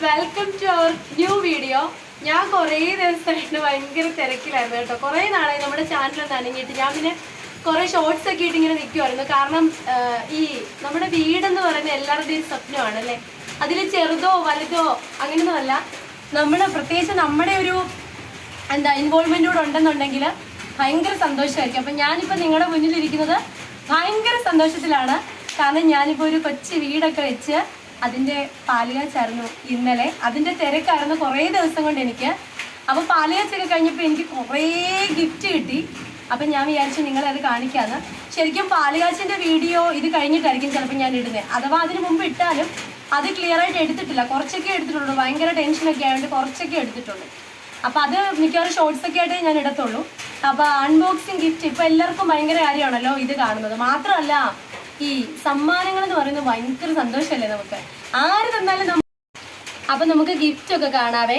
Welcome to our new video. ഞാൻ കുറേ ദിവസമായിട്ട് ഭയങ്കര തിരക്കിലായിരുന്നു കേട്ടോ. കുറേ നാളായി നമ്മുടെ ചാനലൊന്ന് അനങ്ങിയിട്ട്. ഞാൻ പിന്നെ കുറേ ഷോർട്സ് ഒക്കെ ഇട്ട് ഇങ്ങനെ നിൽക്കുമായിരുന്നു. കാരണം ഈ നമ്മുടെ വീടെന്ന് പറയുന്ന എല്ലാവരുടെയും സ്വപ്നമാണ് അല്ലേ. അതിൽ ചെറുതോ വലുതോ അങ്ങനെയൊന്നുമല്ല, പ്രത്യേകിച്ച് നമ്മുടെ ഒരു ഇൻവോൾവ്മെൻ്റ് കൂടെ ഉണ്ടെന്നുണ്ടെങ്കിൽ ഭയങ്കര സന്തോഷമായിരിക്കും. അപ്പം ഞാനിപ്പോൾ നിങ്ങളുടെ മുന്നിലിരിക്കുന്നത് ഭയങ്കര സന്തോഷത്തിലാണ്. കാരണം ഞാനിപ്പോൾ ഒരു കൊച്ചു വീടൊക്കെ വെച്ച് അതിൻ്റെ പാലുകാച്ചായിരുന്നു ഇന്നലെ. അതിൻ്റെ തിരക്കായിരുന്നു കുറേ ദിവസം കൊണ്ട് എനിക്ക്. അപ്പോൾ പാലുകാച്ചൊക്കെ കഴിഞ്ഞപ്പോൾ എനിക്ക് കുറേ ഗിഫ്റ്റ് കിട്ടി. അപ്പം ഞാൻ വിചാരിച്ചു നിങ്ങളെ അത് കാണിക്കാമെന്ന്. ശരിക്കും പാലുകാച്ചിൻ്റെ വീഡിയോ ഇത് കഴിഞ്ഞിട്ടായിരിക്കും ചിലപ്പോൾ ഞാൻ ഇടുന്നത്. അഥവാ അതിന് മുമ്പ് ഇട്ടാലും അത് ക്ലിയറായിട്ട് എടുത്തിട്ടില്ല. കുറച്ചൊക്കെ എടുത്തിട്ടുള്ളൂ. ഭയങ്കര ടെൻഷനൊക്കെ ആയതുകൊണ്ട് കുറച്ചൊക്കെ എടുത്തിട്ടുള്ളൂ. അപ്പോൾ അത് മിക്കവാറും ഷോർട്സൊക്കെ ആയിട്ടേ ഞാൻ ഇടത്തുള്ളൂ. അപ്പോൾ അൺബോക്സിങ് ഗിഫ്റ്റ് ഇപ്പോൾ എല്ലാവർക്കും ഭയങ്കര കാര്യമാണല്ലോ ഇത് കാണുന്നത്. മാത്രമല്ല ഈ സമ്മാനങ്ങൾ എന്ന് പറയുന്നത് ഭയങ്കര സന്തോഷമല്ലേ നമുക്ക്, ആര് തന്നാലും. അപ്പം നമുക്ക് ഗിഫ്റ്റൊക്കെ കാണാവേ.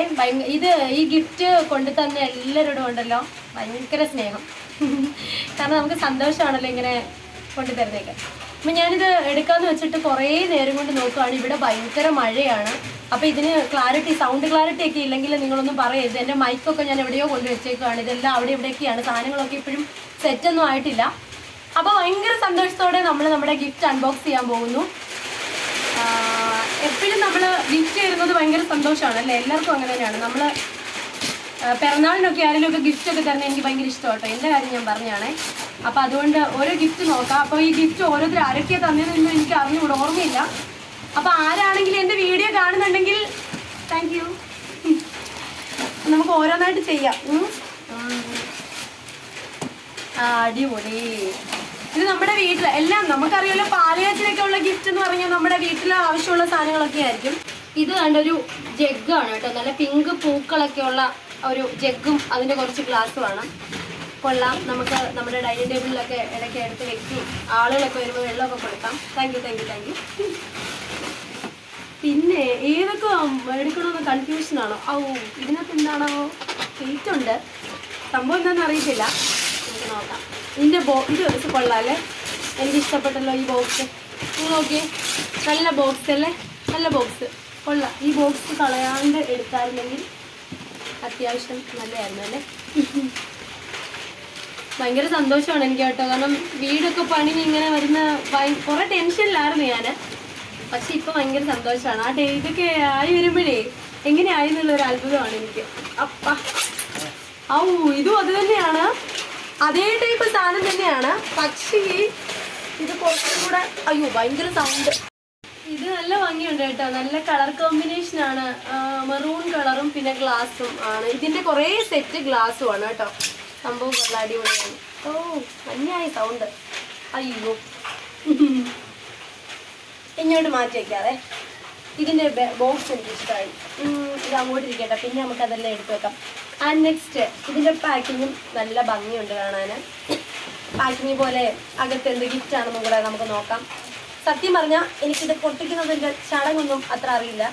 ഈ ഗിഫ്റ്റ് കൊണ്ടു തന്നെ എല്ലാവരോടും ഉണ്ടല്ലോ ഭയങ്കര സ്നേഹം. കാരണം നമുക്ക് സന്തോഷമാണല്ലോ ഇങ്ങനെ കൊണ്ടുതരുന്നേക്ക്. അപ്പം ഞാനിത് എടുക്കാമെന്ന് വെച്ചിട്ട് കുറേ നേരം കൊണ്ട് നോക്കുകയാണ്. ഇവിടെ ഭയങ്കര മഴയാണ്. അപ്പോൾ ഇതിന് സൗണ്ട് ക്ലാരിറ്റി ഒക്കെ ഇല്ലെങ്കിൽ നിങ്ങളൊന്നും പറയരുത്. എൻ്റെ മൈക്കൊക്കെ ഞാൻ എവിടെയോ കൊണ്ട് വെച്ചേക്കുകയാണ്. ഇതെല്ലാം അവിടെ ഇവിടെയൊക്കെയാണ്. സാധനങ്ങളൊക്കെ ഇപ്പോഴും സെറ്റൊന്നും ആയിട്ടില്ല. അപ്പോൾ ഭയങ്കര സന്തോഷത്തോടെ നമ്മൾ നമ്മുടെ ഗിഫ്റ്റ് അൺബോക്സ് ചെയ്യാൻ പോകുന്നു. എപ്പോഴും നമ്മൾ ഗിഫ്റ്റ് തരുന്നത് ഭയങ്കര സന്തോഷമാണ് അല്ലേ. എല്ലാവർക്കും അങ്ങനെ തന്നെയാണ്. നമ്മൾ പിറന്നാളിനൊക്കെ ആരെങ്കിലുമൊക്കെ ഗിഫ്റ്റൊക്കെ തരുന്നത് എനിക്ക് ഭയങ്കര ഇഷ്ടമാട്ടോ. എൻ്റെ കാര്യം ഞാൻ പറഞ്ഞാണേ. അപ്പോൾ അതുകൊണ്ട് ഓരോ ഗിഫ്റ്റ് നോക്കാം. അപ്പോൾ ഈ ഗിഫ്റ്റ് ഓരോരുത്തർ ആരൊക്കെ തന്നതെന്നും എനിക്ക് അറിഞ്ഞുകൂടെ, ഓർമ്മയില്ല. അപ്പോൾ ആരാണെങ്കിലും എൻ്റെ വീഡിയോ കാണുന്നുണ്ടെങ്കിൽ താങ്ക് യു. നമുക്ക് ഓരോന്നായിട്ട് ചെയ്യാം. അടിപൊളി. ഇത് നമ്മുടെ വീട്ടിൽ എല്ലാം നമുക്കറിയാലോ. പാലുകാച്ചിനൊക്കെ ഉള്ള ഗിഫ്റ്റ് എന്ന് പറഞ്ഞാൽ നമ്മുടെ വീട്ടിൽ ആവശ്യമുള്ള സാധനങ്ങളൊക്കെ ആയിരിക്കും. ഇത് കണ്ടൊരു ജഗ്ഗാണ് കേട്ടോ. നല്ല പിങ്ക് പൂക്കളൊക്കെ ഉള്ള ഒരു ജഗ്ഗും അതിൻ്റെ കുറച്ച് ഗ്ലാസ്സുമാണ്. കൊള്ളാം. നമുക്ക് നമ്മുടെ ഡൈനിങ് ടേബിളിലൊക്കെ ഇടയ്ക്ക് എടുത്ത് വെക്കും. ആളുകളൊക്കെ വരുമ്പോൾ വെള്ളമൊക്കെ കൊടുക്കാം. Thank you thank you thank you. പിന്നെ ഏതൊക്കെ എടുക്കണമെന്ന് കൺഫ്യൂഷനാണോ? ഇതിനകത്ത് എന്താണോ വെയിറ്റ് ഉണ്ട്. സംഭവം എന്താണെന്ന് അറിയത്തില്ല. നമുക്ക് നോക്കാം. ഇതിൻ്റെ ഇത് കൊള്ളാം അല്ലേ. എനിക്കിഷ്ടപ്പെട്ടല്ലോ ഈ ബോക്സ്. നോക്കിയേ, നല്ല ബോക്സ് അല്ലേ. നല്ല ബോക്സ് കൊള്ളാം. ഈ ബോക്സ് കളയാണ്ട് എടുത്തായിരുന്നെങ്കിൽ അത്യാവശ്യം നല്ലതായിരുന്നു അല്ലേ. ഭയങ്കര സന്തോഷമാണ് എനിക്ക് കേട്ടോ. കാരണം വീടൊക്കെ പണി ഇങ്ങനെ വരുന്ന കുറേ ടെൻഷനിലായിരുന്നു ഞാൻ. പക്ഷെ ഇപ്പം ഭയങ്കര സന്തോഷമാണ്. ആ ഇതൊക്കെ ആയി വരുമ്പോഴേ എങ്ങനെയായി എന്നുള്ളൊരു അത്ഭുതമാണ് എനിക്ക്. ഇതും അത് തന്നെയാണ്. അതേ ടൈപ്പ് സാധനം തന്നെയാണ്. പക്ഷേ ഇത് കുറച്ചും കൂടെ ഭയങ്കര സൗണ്ട്. ഇത് നല്ല ഭംഗിയുണ്ട് കേട്ടോ. നല്ല കളർ കോമ്പിനേഷനാണ്. മെറൂൺ കളറും പിന്നെ ഗ്ലാസും ആണ്. ഇതിൻ്റെ കുറേ സെറ്റ് ഗ്ലാസ്സും ആണ് കേട്ടോ. സംഭവം കൊള്ള അടിപൊളിയാണ്. മഞ്ഞായി സൗണ്ട്. ഇങ്ങോട്ട് മാറ്റി വയ്ക്കാതെ. ഇതിൻ്റെ ബോക്സ് എനിക്ക് ഇഷ്ടമായി. ഇത് അങ്ങോട്ട് ഇരിക്കട്ടെ. പിന്നെ നമുക്കതെല്ലാം എടുത്ത് വെക്കാം. ആൻഡ് നെക്സ്റ്റ് ഇതിൻ്റെ പാക്കിങ്ങും നല്ല ഭംഗിയുണ്ട് കാണാൻ. പാക്കിങ് പോലെ അകത്ത് എന്ത് ഗിഫ്റ്റാണെന്നും കൂടെ നമുക്ക് നോക്കാം. സത്യം പറഞ്ഞാൽ എനിക്കിത് പൊട്ടിക്കുന്നതിൻ്റെ ചടങ്ങൊന്നും അത്ര അറിയില്ല.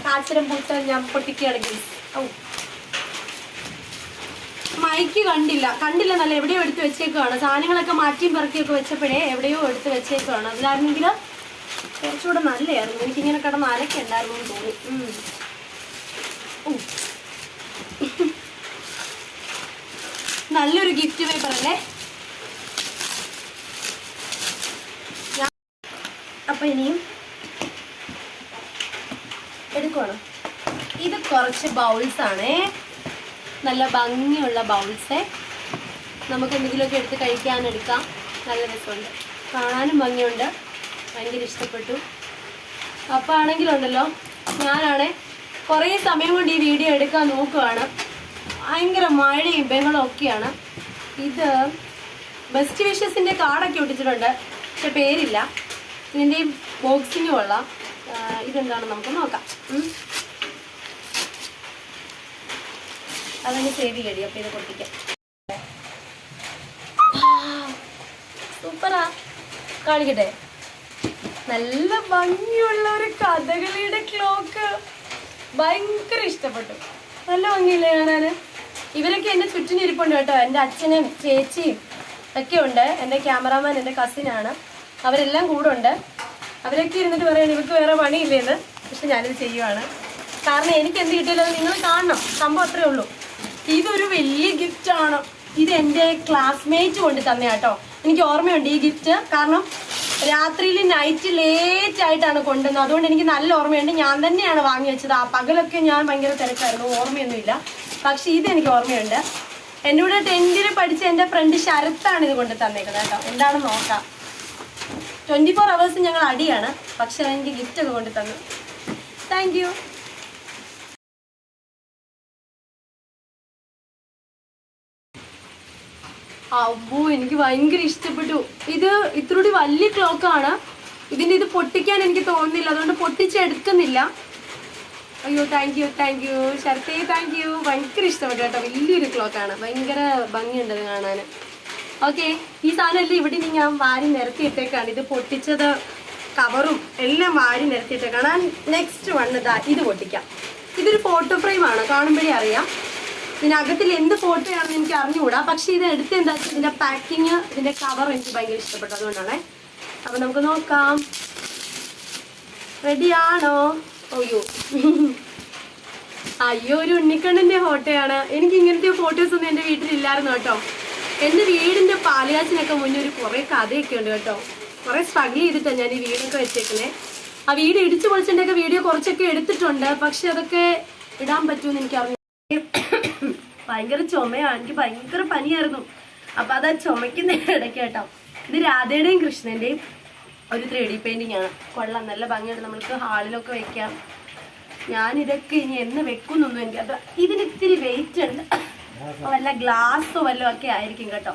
കാച്ചരം പൂച്ച ഞാൻ പൊട്ടിക്കുകയാണെങ്കിൽ മൈക്ക് കണ്ടില്ല നല്ല എവിടെയോ എടുത്ത് വെച്ചേക്കുവാണ്. സാധനങ്ങളൊക്കെ മാറ്റിയും പെറുക്കിയൊക്കെ വെച്ചപ്പോഴേ എവിടെയോ എടുത്ത് വെച്ചേക്കുവാണ്. അതിലായിരുന്നെങ്കിൽ കുറച്ചുകൂടെ നല്ലതായിരുന്നു. എനിക്കിങ്ങനെ കിടന്ന് അലക്കുണ്ടായിരുന്നു എന്ന് തോന്നി. നല്ലൊരു ഗിഫ്റ്റ് പേപ്പർ അല്ലേ. അപ്പം ഇനിയും എടുക്കണം. ഇത് കുറച്ച് ബൗൾസാണേ. നല്ല ഭംഗിയുള്ള ബൗൾസ്. നമുക്ക് എന്തെങ്കിലുമൊക്കെ എടുത്ത് കഴിക്കാനെടുക്കാം. നല്ല രസമുണ്ട്. കാണാനും ഭംഗിയുണ്ട്. ഭയങ്കര ഇഷ്ടപ്പെട്ടു. അപ്പോൾ ആണെങ്കിലുണ്ടല്ലോ ഞാനാണേ കുറേ സമയം കൊണ്ട് ഈ വീഡിയോ എടുക്കാൻ നോക്കുകയാണ്. ഭയങ്കര മഴയും ബഹളവും ഒക്കെയാണ്. ഇത് ബെസ്റ്റ് വിഷസിൻ്റെ കാർഡൊക്കെ ഒട്ടിച്ചിട്ടുണ്ട്. പക്ഷെ പേരില്ല. ഇതിൻ്റെ ബോക്സിങ് കൊള്ളാം. ഇതെന്താണെന്ന് നമുക്ക് നോക്കാം. അതങ്ങ് സേവ് ചെയ്യടി. അപ്പോൾ ഇത് പൊട്ടിക്കാം. സൂപ്പറാ. കാണിക്കട്ടെ. നല്ല ഭംഗിയുള്ള ഒരു കഥകളിയുടെ ക്ലോക്ക്. ഭയങ്കര ഇഷ്ടപ്പെട്ടു. നല്ല ഭംഗിയില്ലേ കാണാൻ. ഇവരൊക്കെ എൻ്റെ ചുറ്റിനിരിപ്പുണ്ട് കേട്ടോ. എൻ്റെ അച്ഛനും ചേച്ചിയും ഒക്കെ ഉണ്ട്. എൻ്റെ ക്യാമറാമാൻ എൻ്റെ കസിനാണ്. അവരെല്ലാം കൂടെ ഉണ്ട്. അവരൊക്കെ ഇരുന്നിട്ട് പറയണം ഇവർക്ക് വേറെ പണിയില്ലേന്ന്. പക്ഷെ ഞാനിത് ചെയ്യുവാണ്. കാരണം എനിക്ക് എന്ത് കിട്ടിയാലും അത് നിങ്ങൾ കാണണം. സംഭവം അത്രേ ഉള്ളൂ. ഇതൊരു വലിയ ഗിഫ്റ്റാണ്. ഇത് എൻ്റെ ക്ലാസ്മേറ്റ് കൊണ്ട് തന്നെ കേട്ടോ. എനിക്ക് ഓർമ്മയുണ്ട് ഈ ഗിഫ്റ്റ്. കാരണം രാത്രിയിൽ നൈറ്റ് ലേറ്റ് ആയിട്ടാണ് കൊണ്ടുവന്നത്. അതുകൊണ്ട് എനിക്ക് നല്ല ഓർമ്മയുണ്ട്. ഞാൻ തന്നെയാണ് വാങ്ങി വെച്ചത്. ആ പകലൊക്കെ ഞാൻ ഭയങ്കര തിരക്കായിരുന്നു, ഓർമ്മയൊന്നുമില്ല. പക്ഷെ ഇത് എനിക്ക് ഓർമ്മയുണ്ട്. എൻ്റെ കൂടെ 10th പഠിച്ച എൻ്റെ ഫ്രണ്ട് ശരത്താണ് ഇത് കൊണ്ട് തന്നേക്കുന്നത് കേട്ടോ. എന്താണെന്ന് നോക്കാം. 24 hours ഞങ്ങൾ അടിയാണ്. പക്ഷെ എനിക്ക് ഗിഫ്റ്റ് ഒക്കെ കൊണ്ട് തന്നു. Thank you. അబ్బോ, എനിക്ക് ഭയങ്കര ഇഷ്ടപ്പെട്ടു. ഇത് ഇത്രൂടി വലിയ ക്ലോക്കാണ്. ഇതിൻ്റെ ഇത് പൊട്ടിക്കാൻ എനിക്ക് തോന്നുന്നില്ല, അതുകൊണ്ട് പൊട്ടിച്ചെടുക്കുന്നില്ല. അയ്യോ, താങ്ക് യു ശരത്തേ, താങ്ക് യു. ഭയങ്കര ഇഷ്ടപ്പെട്ടു കേട്ടോ. വലിയൊരു ക്ലോക്കാണ്, ഭയങ്കര ഭംഗിയുണ്ട് അത് കാണാൻ. ഓക്കെ, ഈ സാധനം ഇവിടെ നിന്ന് ഞാൻ വാരി നിരത്തിയിട്ടേക്കാണ്. ഇത് പൊട്ടിച്ചത് കവറും എല്ലാം വാരി നിരത്തിയിട്ടേക്കാണ്. നെക്സ്റ്റ് വൺ ഇത് പൊട്ടിക്കാം. ഇതൊരു ഫോട്ടോ ഫ്രെയിമാണ്, കാണുമ്പോഴേ അറിയാം. ഇതിനകത്തിൽ എന്ത് ഫോട്ടോയാണെന്ന് എനിക്ക് അറിഞ്ഞുകൂടാ. പക്ഷെ ഇത് എടുത്ത് എന്താ വെച്ചാൽ ഇതിന്റെ പാക്കിങ്, ഇതിന്റെ കവർ എനിക്ക് ഭയങ്കര ഇഷ്ടപ്പെട്ടു, അതുകൊണ്ടാണേ. അപ്പൊ നമുക്ക് നോക്കാം. റെഡിയാണോ? അയ്യോ, ഒരു ഉണ്ണിക്കണ്ണന്റെ ഫോട്ടോയാണ്. എനിക്ക് ഇങ്ങനത്തെ ഫോട്ടോസ് ഒന്നും എന്റെ വീട്ടിലില്ലായിരുന്നു കേട്ടോ. എന്റെ വീടിന്റെ പാലുകാച്ചിനൊക്കെ മുന്നേ ഒരു കുറെ കഥയൊക്കെ ഉണ്ട് കേട്ടോ. കുറെ സ്ട്രഗിൾ ചെയ്തിട്ടാണ് ഞാൻ ഈ വീടൊക്കെ വെച്ചേക്കണേ. ആ വീട് ഇടിച്ചു പൊളിച്ചതിന്റെ വീഡിയോ കുറച്ചൊക്കെ എടുത്തിട്ടുണ്ട്. പക്ഷെ അതൊക്കെ ഇടാൻ പറ്റുമെന്ന് എനിക്കറിഞ്ഞു. ഭയങ്കര ചുമയാണ്, എനിക്ക് ഭയങ്കര പനിയായിരുന്നു. അപ്പൊ അത് ചുമക്കുന്ന ഇടയ്ക്ക് കേട്ടോ. ഇത് രാധയുടെയും കൃഷ്ണന്റെയും ഒരു 3D പെയിന്റിംഗ് ആണ്. കൊള്ളാം, നല്ല ഭംഗിയുണ്ട്. നമ്മൾക്ക് ഹാളിലൊക്കെ വെക്കാം. ഞാനിതൊക്കെ ഇനി എന്ന് വെക്കുന്നൊന്നും എനിക്ക് അത് ഇതിന് ഇത്തിരി വെയിറ്റ് ഉണ്ട്. വല്ല ഗ്ലാസ്സോ വല്ലതും ഒക്കെ ആയിരിക്കും കേട്ടോ.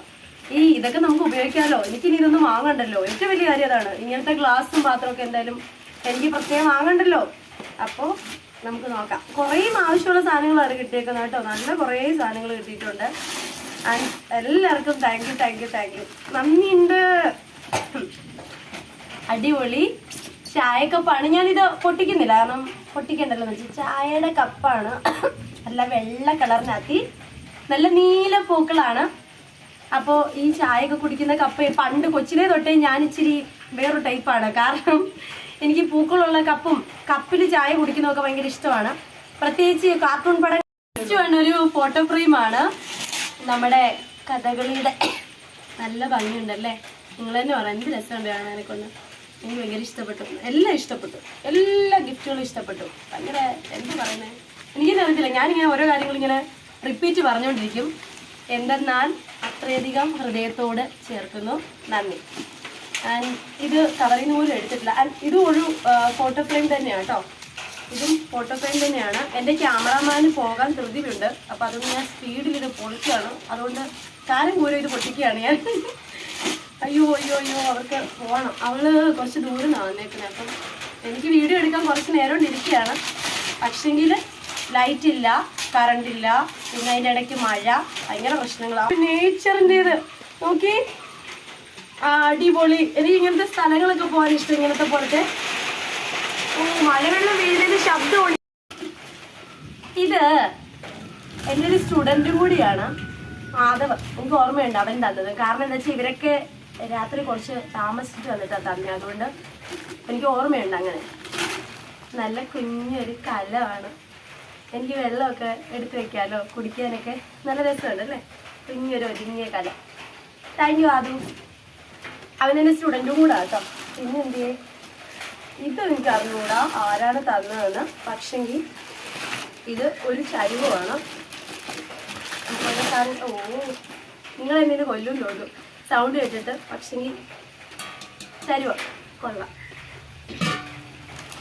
ഇതൊക്കെ നമുക്ക് ഉപയോഗിക്കാമല്ലോ. എനിക്കിനി ഇതൊന്നും വാങ്ങണ്ടല്ലോ. ഏറ്റവും വലിയ കാര്യം അതാണ്. ഇങ്ങനത്തെ ഗ്ലാസും പാത്രമൊക്കെ എന്തായാലും എനിക്ക് പ്രത്യേകം വാങ്ങണ്ടല്ലോ. അപ്പോൾ നമുക്ക് നോക്കാം. കുറേ ആവശ്യമുള്ള സാധനങ്ങളാണ് കിട്ടിയേക്കുന്നത് കേട്ടോ. നല്ല കുറേ സാധനങ്ങൾ കിട്ടിയിട്ടുണ്ട്. ആൻഡ് എല്ലാവർക്കും താങ്ക് യു. നന്ദിയുണ്ട്. അടിപൊളി ചായക്കപ്പാണ്. ഞാനിത് പൊട്ടിക്കുന്നില്ല, കാരണം പൊട്ടിക്കണ്ടല്ലോ എന്ന് വെച്ചാൽ ചായയുടെ കപ്പാണ്. നല്ല വെള്ള കളറിനകത്തി നല്ല നീല പൂക്കളാണ്. അപ്പോൾ ഈ ചായയൊക്കെ കുടിക്കുന്ന കപ്പ് പണ്ട് കൊച്ചിലെ തൊട്ടേ ഞാൻ ഇച്ചിരി വേറൊരു ടൈപ്പാണ്. കാരണം എനിക്ക് പൂക്കളുള്ള കപ്പിൽ ചായ കുടിക്കുന്നതൊക്കെ ഭയങ്കര ഇഷ്ടമാണ്. പ്രത്യേകിച്ച് കാർട്ടൂൺ പടം ഇഷ്ടമാണ്. ഒരു ഫോട്ടോ ഫ്രെയിമാണ് നമ്മുടെ കഥകളിയുടെ. നല്ല ഭംഗിയുണ്ടല്ലേ? നിങ്ങൾ തന്നെ പറയാം, എന്ത് രസമുണ്ട് കാണാനെ കൊണ്ട്. എനിക്ക് ഭയങ്കര ഇഷ്ടപ്പെട്ടു. എല്ലാം ഇഷ്ടപ്പെട്ടു, എല്ലാ ഗിഫ്റ്റുകളും ഇഷ്ടപ്പെട്ടു. ഭയങ്കര എന്ത് പറയുന്നത് എനിക്കെന്നെ അറിയത്തില്ല. ഞാനിങ്ങനെ ഓരോ കാര്യങ്ങളും ഇങ്ങനെ റിപ്പീറ്റ് പറഞ്ഞുകൊണ്ടിരിക്കും. എന്തെന്നാൽ അത്രയധികം ഹൃദയത്തോട് ചേർക്കുന്നു. നന്ദി. ആൻഡ് ഇത് കവറിൽ നിന്ന് പോലും എടുത്തിട്ടില്ല. ആൻഡ് ഇതും ഒരു ഫോട്ടോ ഫ്രെയിം തന്നെയാണ് കേട്ടോ. ഇതും ഫോട്ടോ ഫ്രെയിം തന്നെയാണ്. എൻ്റെ ക്യാമറാമാന് പോകാൻ ധൃതിയുണ്ട്. അപ്പം അതുകൊണ്ട് ഞാൻ സ്പീഡിൽ ഇത് പൊളിക്കുകയാണ്. അതുകൊണ്ട് കാലം കൂരം ഇത് പൊട്ടിക്കുകയാണ് ഞാൻ. അയ്യോ അവർക്ക് പോകണം. അവള് കുറച്ച് ദൂരം നിന്നാണ് വന്നേക്കുന്നത്. അപ്പം എനിക്ക് വീഡിയോ എടുക്കാൻ കുറച്ച് നേരം കൊണ്ട് ഇരിക്കുകയാണ്. പക്ഷെങ്കിൽ ലൈറ്റ് ഇല്ല, കറണ്ട് ഇല്ല, പിന്നെ അതിൻ്റെ ഇടയ്ക്ക് മഴ, ഭയങ്കര പ്രശ്നങ്ങളാണ്. നേച്ചറിൻ്റേത് നോക്കി, അടിപൊളി. എനിക്ക് ഇങ്ങനത്തെ സ്ഥലങ്ങളൊക്കെ പോകാൻ ഇഷ്ടം. ഇങ്ങനത്തെ പോലത്തെ മലവെള്ളം വീഴുന്നതിന് ശബ്ദം. ഇത് എൻ്റെ ഒരു സ്റ്റുഡൻറ്റും കൂടിയാണ്, ആദവ്. എനിക്ക് ഓർമ്മയുണ്ട് അവൻ തന്നത്. കാരണം എന്താ വെച്ചാൽ ഇവരൊക്കെ രാത്രി കുറച്ച് താമസിച്ചിട്ട് വന്നിട്ടാണ് തന്നെ. അതുകൊണ്ട് എനിക്ക് ഓർമ്മയുണ്ട്. അങ്ങനെ നല്ല കുഞ്ഞൊരു കലമാണ്. എനിക്ക് വെള്ളമൊക്കെ എടുത്ത് വെക്കാമല്ലോ, കുടിക്കാനൊക്കെ നല്ല രസമുണ്ട് അല്ലേ? കുഞ്ഞൊരു ഒതുങ്ങിയ കല. Thank you ആദു. അവനെൻ്റെ സ്റ്റുഡൻറ്റും കൂടാ കേട്ടോ. പിന്നെ എന്ത് ചെയ്യേ, ഇത് എനിക്ക് അറിഞ്ഞുകൂടാ ആരാണ് തന്നതെന്ന്. പക്ഷെങ്കിൽ ഇത് ഒരു ചരിവാണ്. നിങ്ങൾ എന്തെങ്കിലും കൊല്ലുമല്ലോ സൗണ്ട് കേട്ടിട്ട്. പക്ഷെങ്കിൽ ചരിവ കൊള്ളാം.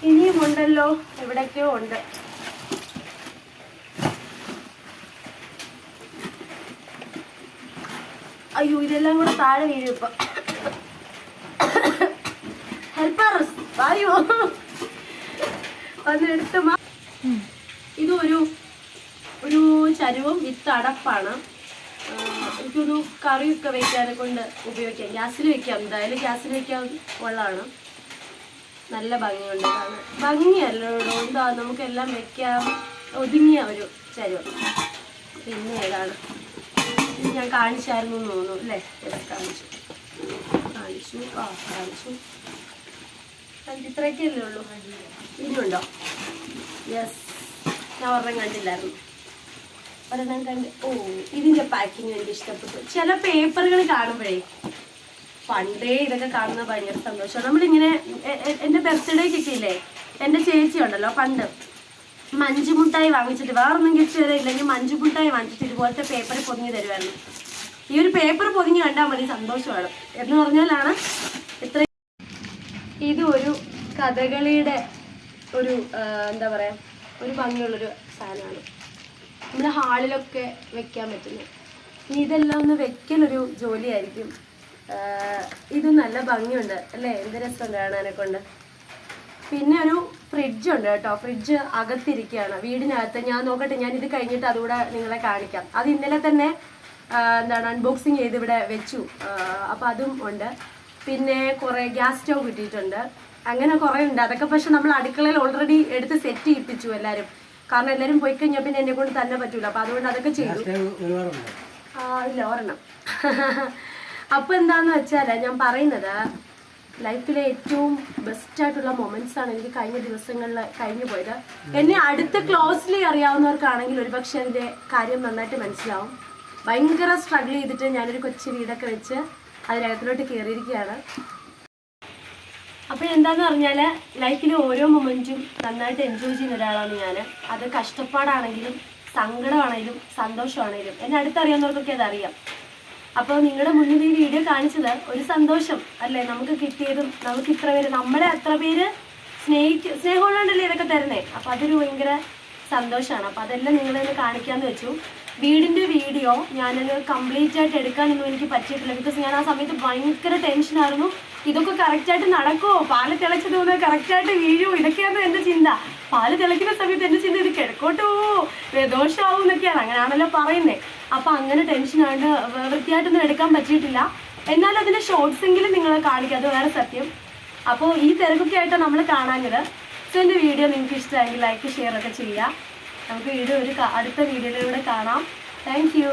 ഇനിയും ഉണ്ടല്ലോ, എവിടേക്കോ ഉണ്ട്. അയ്യോ, ഇതെല്ലാം കൂടെ താഴെ വീഴും ഇപ്പം. ഹെൽപ്പേഴ്സ് വായോ വന്നെടുത്ത്. ഇതൊരു ഒരു ചരുവും വിത്ത് അടപ്പാണ്. എനിക്കൊരു കറിയൊക്കെ വെക്കാനെ കൊണ്ട് ഉപയോഗിക്കാം. ഗ്യാസിൽ വെക്കാം, എന്തായാലും ഗ്യാസിൽ വെക്കാൻ കൊള്ളാണ്. നല്ല ഭംഗിയുണ്ട്. ഭംഗിയല്ലോ എന്താ, നമുക്കെല്ലാം വെക്കാം. ഒതുങ്ങിയ ഒരു ചരുവ. പിന്നെ ഏതാണ് ഞാൻ കാണിച്ചായിരുന്നു എന്ന് തോന്നുന്നു അല്ലേ? കാണിച്ചു. ഇത്രയൊക്കെയല്ലേ ഉള്ളൂ. ഇനിയുണ്ടോ? യെസ്, ഞാൻ ഒരെണ്ണം കണ്ടില്ലായിരുന്നു. ഒരെണ്ണം കണ്ട് ഇതിന്റെ പാക്കിങ് എനിക്ക് ഇഷ്ടപ്പെട്ടു. ചില പേപ്പറുകൾ കാണുമ്പോഴേ പണ്ടേ ഇതൊക്കെ കാണുന്നത് ഭയങ്കര സന്തോഷമാണ്. നമ്മളിങ്ങനെ എൻ്റെ ബർത്ത്ഡേക്കൊക്കെ ഇല്ലേ, എൻ്റെ ചേച്ചി ഉണ്ടല്ലോ പണ്ട് മഞ്ചുമുട്ടായി വാങ്ങിച്ചിട്ട്, വേറൊന്നും ഗിഫ്റ്റ് തരാ ഇല്ലെങ്കിൽ മഞ്ചുമുട്ടായി വാങ്ങിച്ചിട്ട് ഇതുപോലത്തെ പേപ്പർ പൊതിഞ്ഞ് തരുമായിരുന്നു. ഈ ഒരു പേപ്പർ പൊതിഞ്ഞ് കണ്ടാൽ മതി സന്തോഷമാണ് എന്ന് പറഞ്ഞാലാണ് ഇത്ര. ഇതും ഒരു കഥകളിയുടെ ഒരു എന്താ പറയാ, ഒരു ഭംഗിയുള്ളൊരു സാധനമാണ്. നമ്മുടെ ഹാളിലൊക്കെ വെക്കാൻ പറ്റുന്നത്. ഇനി ഇതെല്ലാം ഒന്ന് വെക്കലൊരു ജോലിയായിരിക്കും. ഇത് നല്ല ഭംഗിയുണ്ട് അല്ലേ, എന്ത് രസമുണ്ട് കാണാനെ കൊണ്ട്. പിന്നെ ഒരു ഫ്രിഡ്ജ് ഉണ്ട് കേട്ടോ. ഫ്രിഡ്ജ് അകത്തിരിക്കുകയാണ് വീടിനകത്ത്. ഞാൻ നോക്കട്ടെ, ഞാൻ ഇത് കഴിഞ്ഞിട്ട് അതുകൂടെ നിങ്ങളെ കാണിക്കാം. അത് ഇന്നലെ തന്നെ എന്താണ് അൺബോക്സിങ് ചെയ്ത് ഇവിടെ വെച്ചു. അപ്പം അതും ഉണ്ട്. പിന്നെ കുറേ ഗ്യാസ് സ്റ്റവ് കിട്ടിയിട്ടുണ്ട്. അങ്ങനെ കുറേ ഉണ്ട്. അതൊക്കെ പക്ഷെ നമ്മൾ അടുക്കളയിൽ ഓൾറെഡി എടുത്ത് സെറ്റ് ചെയ്യിപ്പിച്ചു എല്ലാവരും. കാരണം എല്ലാവരും പോയി കഴിഞ്ഞാൽ പിന്നെ എന്നെ കൊണ്ട് തന്നെ പറ്റൂല. അപ്പം അതുകൊണ്ട് അതൊക്കെ ചെയ്തു. ഇല്ല, ഒരെണ്ണം. അപ്പം എന്താന്ന് വെച്ചാൽ ഞാൻ പറയുന്നത്, ലൈഫിലെ ഏറ്റവും ബെസ്റ്റായിട്ടുള്ള മൊമെന്റ്സ് ആണ് എനിക്ക് കഴിഞ്ഞ ദിവസങ്ങളിൽ കഴിഞ്ഞു പോയത്. എന്നെ അടുത്ത് ക്ലോസ്ലി അറിയാവുന്നവർക്കാണെങ്കിൽ ഒരുപക്ഷെ അതിൻ്റെ കാര്യം നന്നായിട്ട് മനസ്സിലാവും. ഭയങ്കര സ്ട്രഗിൾ ചെയ്തിട്ട് ഞാനൊരു കൊച്ചു വീടൊക്കെ വെച്ച് അതിനകത്തിലോട്ട് കയറിയിരിക്കുകയാണ്. അപ്പോൾ എന്താന്ന് പറഞ്ഞാൽ ലൈഫിലെ ഓരോ മൊമെന്റും നന്നായിട്ട് എൻജോയ് ചെയ്യുന്ന ഒരാളാണ് ഞാൻ. അത് കഷ്ടപ്പാടാണെങ്കിലും സങ്കടമാണെങ്കിലും സന്തോഷമാണെങ്കിലും എന്നെ അടുത്തറിയാവുന്നവർക്കൊക്കെ അതറിയാം. അപ്പോൾ നിങ്ങളുടെ മുന്നിൽ ഈ വീഡിയോ കാണിച്ചത് ഒരു സന്തോഷം അല്ലേ, നമുക്ക് കിട്ടിയതും നമുക്ക് ഇത്ര പേര് നമ്മളെ അത്ര പേര് സ്നേഹമുള്ളതുകൊണ്ടല്ലേ ഇതൊക്കെ തരുന്നേ. അപ്പം അതൊരു ഭയങ്കര സന്തോഷമാണ്. അപ്പം അതെല്ലാം നിങ്ങളെന്ന് കാണിക്കാമെന്ന് വെച്ചു. വീടിൻ്റെ വീഡിയോ ഞാനത് കംപ്ലീറ്റ് ആയിട്ട് എടുക്കാനൊന്നും എനിക്ക് പറ്റിയിട്ടില്ല. ബിക്കോസ് ഞാൻ ആ സമയത്ത് ഭയങ്കര ടെൻഷനായിരുന്നു. ഇതൊക്കെ കറക്റ്റായിട്ട് നടക്കുമോ, പാല് തിളച്ച് തോന്നുന്നത് കറക്റ്റായിട്ട് വീഴുമോ, ഇതൊക്കെയാണ് എൻ്റെ ചിന്ത. പാല് തിളയ്ക്കുന്ന സമയത്ത് എൻ്റെ ചിന്ത ഇത് കിഴക്കോട്ട് പോവോ, ദോഷമാവും എന്നൊക്കെയാണ്. അങ്ങനെയാണല്ലോ പറയുന്നത്. അപ്പം അങ്ങനെ ടെൻഷനായിട്ട് വൃത്തിയായിട്ടൊന്നും എടുക്കാൻ പറ്റിയിട്ടില്ല. എന്നാൽ അതിൻ്റെ ഷോർട്സ് എങ്കിലും നിങ്ങളെ കാണിക്കുക, അത് വേറെ സത്യം. അപ്പോൾ ഈ തിരക്കൊക്കെ ആയിട്ടാണ് നമ്മൾ കാണാഞ്ഞത്. സോ എൻ്റെ വീഡിയോ നിങ്ങൾക്ക് ഇഷ്ടമായെങ്കിൽ ലൈക്ക് ഷെയർ ഒക്കെ ചെയ്യുക. നമുക്ക് അടുത്ത വീഡിയോയിലൂടെ കാണാം. Thank you.